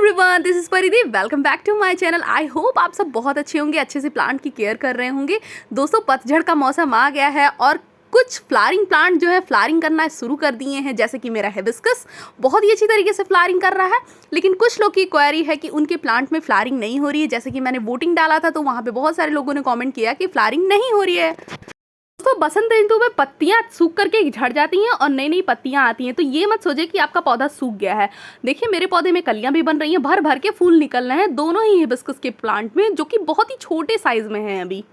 Everyone, this is Paridhi. Welcome back to my channel. I hope आप सब बहुत अच्छे होंगे, अच्छे से प्लांट की केयर कर रहे होंगे। दोस्तों, पतझड़ का मौसम आ गया है और कुछ फ्लावरिंग प्लांट जो है फ्लावरिंग करना शुरू कर दिए हैं। जैसे कि मेरा हिबिस्कस बहुत ही अच्छी तरीके से फ्लावरिंग कर रहा है, लेकिन कुछ लोग की क्वेरी है कि उनके प्लांट में फ्लावरिंग नहीं हो रही है। जैसे कि मैंने वोटिंग डाला था तो वहाँ पे बहुत सारे लोगों ने कमेंट किया कि फ्लावरिंग नहीं हो रही है। तो बसंत ऋतु में पत्तियां सूख करके झड़ जाती हैं और नई नई पत्तियां आती हैं। तो ये मत सोचे कि आपका पौधा सूख गया है। देखिए, मेरे पौधे में कलियां भी बन रही हैं, भर भर के फूल निकल रहे हैं दोनों ही हिबिस्कस के प्लांट में, जो कि बहुत ही छोटे साइज में हैं अभी।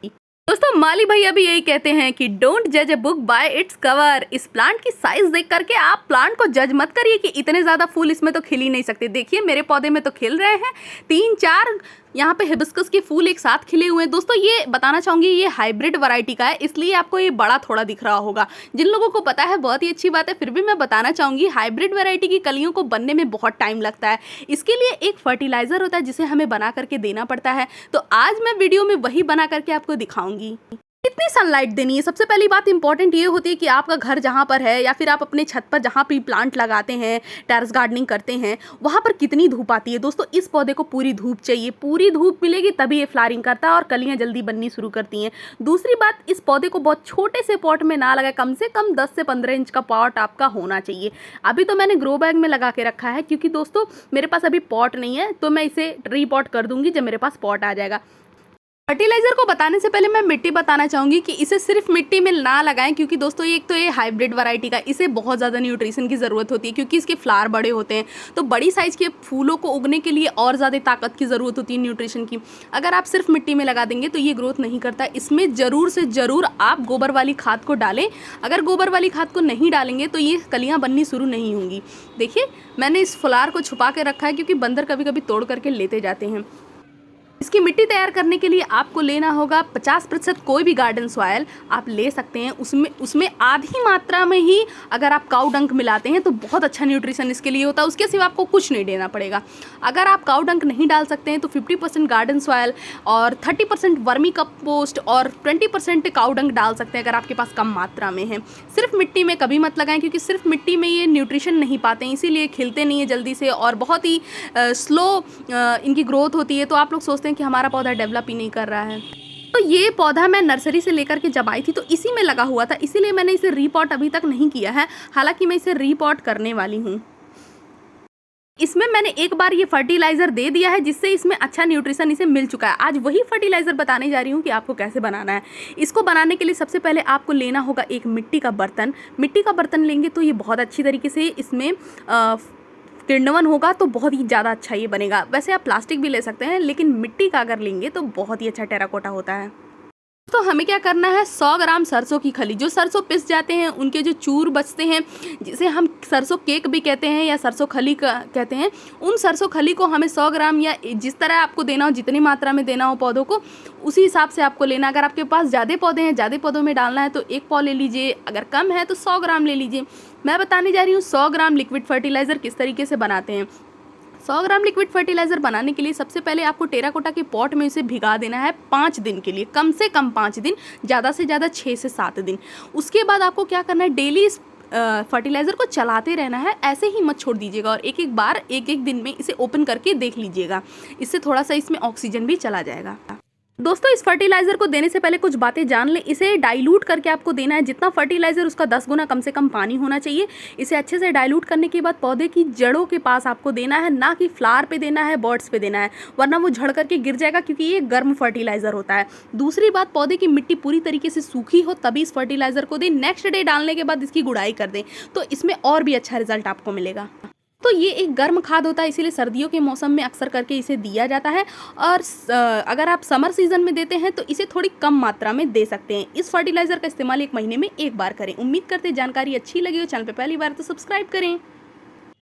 दोस्तों, माली भैया भी यही कहते हैं कि डोंट जज a book by its cover. इस प्लांट की साइज देख करके आप प्लांट को जज मत करिए कि इतने ज्यादा फूल इसमें तो खिल ही नहीं सकते। देखिए, मेरे पौधे में तो खिल रहे हैं, 3-4 यहाँ पे हिबिस्कस के फूल एक साथ खिले हुए हैं। दोस्तों, ये बताना चाहूंगी, ये हाइब्रिड वैरायटी का है, इसलिए आपको ये बड़ा थोड़ा दिख रहा होगा। जिन लोगों को पता है बहुत ही अच्छी बात है, फिर भी मैं बताना चाहूंगी, हाइब्रिड वैरायटी की कलियों को बनने में बहुत टाइम लगता है। इसके लिए एक फर्टिलाइजर होता है जिसे हमें बना करके देना पड़ता है। तो आज मैं वीडियो में वही बना करके आपको दिखाऊंगी। कितनी सनलाइट देनी है, सबसे पहली बात इंपॉर्टेंट ये होती है कि आपका घर जहाँ पर है या फिर आप अपने छत पर जहाँ भी प्लांट लगाते हैं, टेरेस गार्डनिंग करते हैं, वहाँ पर कितनी धूप आती है। दोस्तों, इस पौधे को पूरी धूप चाहिए, पूरी धूप मिलेगी तभी ये फ्लावरिंग करता है और कलियाँ जल्दी बननी शुरू करती हैं। दूसरी बात, इस पौधे को बहुत छोटे से पॉट में ना लगाए, कम से कम 10 से 15 इंच का पॉट आपका होना चाहिए। अभी तो मैंने ग्रो बैग में लगा के रखा है, क्योंकि दोस्तों मेरे पास अभी पॉट नहीं है, तो मैं इसे रीपॉट कर दूंगी जब मेरे पास पॉट आ जाएगा। फर्टिलाइजर को बताने से पहले मैं मिट्टी बताना चाहूँगी कि इसे सिर्फ मिट्टी में ना लगाएं, क्योंकि दोस्तों एक तो ये हाइब्रिड वैरायटी का, इसे बहुत ज़्यादा न्यूट्रिशन की ज़रूरत होती है, क्योंकि इसके फ्लावर बड़े होते हैं। तो बड़ी साइज़ के फूलों को उगने के लिए और ज़्यादा ताकत की ज़रूरत होती है, न्यूट्रिशन की। अगर आप सिर्फ मिट्टी में लगा देंगे तो ये ग्रोथ नहीं करता। इसमें ज़रूर से ज़रूर आप गोबर वाली खाद को डालें। अगर गोबर वाली खाद को नहीं डालेंगे तो ये कलियाँ बननी शुरू नहीं होंगी। देखिए, मैंने इस फ्लावर को छुपा के रखा है, क्योंकि बंदर कभी कभी तोड़ करके लेते जाते हैं। इसकी मिट्टी तैयार करने के लिए आपको लेना होगा 50% कोई भी गार्डन सॉयल आप ले सकते हैं। उसमें आधी मात्रा में ही अगर आप काऊ डंक मिलाते हैं तो बहुत अच्छा न्यूट्रिशन इसके लिए होता है। उसके सिवा आपको कुछ नहीं देना पड़ेगा। अगर आप काऊ डंक नहीं डाल सकते हैं तो 50% गार्डन सॉयल और 30% वर्मी कंपोस्ट और 20% काऊ डंक डाल सकते हैं, अगर आपके पास कम मात्रा में है। सिर्फ मिट्टी में कभी मत लगाएं, क्योंकि सिर्फ मिट्टी में ये न्यूट्रिशन नहीं पाते हैं, इसीलिए खिलते नहीं है जल्दी से और बहुत ही स्लो इनकी ग्रोथ होती है। तो आप लोग सोचते हैं कि हमारा पौधा डेवलप ही नहीं कर रहा है। तो ये पौधा मैं नर्सरी से लेकर के जब आई थी तो इसी में लगा हुआ था, इसीलिए मैंने इसे रीपॉट अभी तक नहीं किया है। हालांकि मैं इसे रीपॉट करने वाली हूँ। इसमें मैंने एक बार ये फर्टिलाइज़र दे दिया है, जिससे इसमें अच्छा न्यूट्रिशन इसे मिल चुका है। आज वही फर्टिलाइज़र बताने जा रही हूँ कि आपको कैसे बनाना है। इसको बनाने के लिए सबसे पहले आपको लेना होगा एक मिट्टी का बर्तन। मिट्टी का बर्तन लेंगे तो ये बहुत अच्छी तरीके से इसमें किण्वन होगा, तो बहुत ही ज़्यादा अच्छा ये बनेगा। वैसे आप प्लास्टिक भी ले सकते हैं, लेकिन मिट्टी का अगर लेंगे तो बहुत ही अच्छा टेराकोटा होता है। तो हमें क्या करना है, 100 ग्राम सरसों की खली, जो सरसों पिस जाते हैं उनके जो चूर बचते हैं, जिसे हम सरसों केक भी कहते हैं या सरसों खली कहते हैं, उन सरसों खली को हमें 100 ग्राम या जिस तरह आपको देना हो, जितनी मात्रा में देना हो पौधों को, उसी हिसाब से आपको लेना। अगर आपके पास ज़्यादा पौधे हैं, ज़्यादा पौधों में डालना है तो 1 पाव ले लीजिए, अगर कम है तो 100 ग्राम ले लीजिए। मैं बताने जा रही हूँ 100 ग्राम लिक्विड फर्टिलाइज़र किस तरीके से बनाते हैं। 100 ग्राम लिक्विड फर्टिलाइज़र बनाने के लिए सबसे पहले आपको टेराकोटा के पॉट में इसे भिगा देना है 5 दिन के लिए, कम से कम 5 दिन, ज़्यादा से ज़्यादा 6 से 7 दिन। उसके बाद आपको क्या करना है, डेली इस फर्टिलाइज़र को चलाते रहना है, ऐसे ही मत छोड़ दीजिएगा। और एक एक बार एक दिन में इसे ओपन करके देख लीजिएगा, इससे थोड़ा सा इसमें ऑक्सीजन भी चला जाएगा। दोस्तों, इस फर्टिलाइज़र को देने से पहले कुछ बातें जान लें। इसे डाइल्यूट करके आपको देना है, जितना फर्टिलाइज़र उसका 10 गुना कम से कम पानी होना चाहिए। इसे अच्छे से डाइल्यूट करने के बाद पौधे की जड़ों के पास आपको देना है, ना कि फ्लावर पे देना है, बर्ड्स पे देना है, वरना वो झड़ करके गिर जाएगा, क्योंकि ये गर्म फर्टिलाइज़र होता है। दूसरी बात, पौधे की मिट्टी पूरी तरीके से सूखी हो तभी इस फर्टिलाइज़र को दें। नेक्स्ट डे डालने के बाद इसकी गुड़ाई कर दें, तो इसमें और भी अच्छा रिजल्ट आपको मिलेगा। तो ये एक गर्म खाद होता है, इसीलिए सर्दियों के मौसम में अक्सर करके इसे दिया जाता है। और अगर आप समर सीजन में देते हैं तो इसे थोड़ी कम मात्रा में दे सकते हैं। इस फर्टिलाइज़र का इस्तेमाल 1 महीने में 1 बार करें। उम्मीद करते हैं जानकारी अच्छी लगी हो। चैनल पे पहली बार तो सब्सक्राइब करें।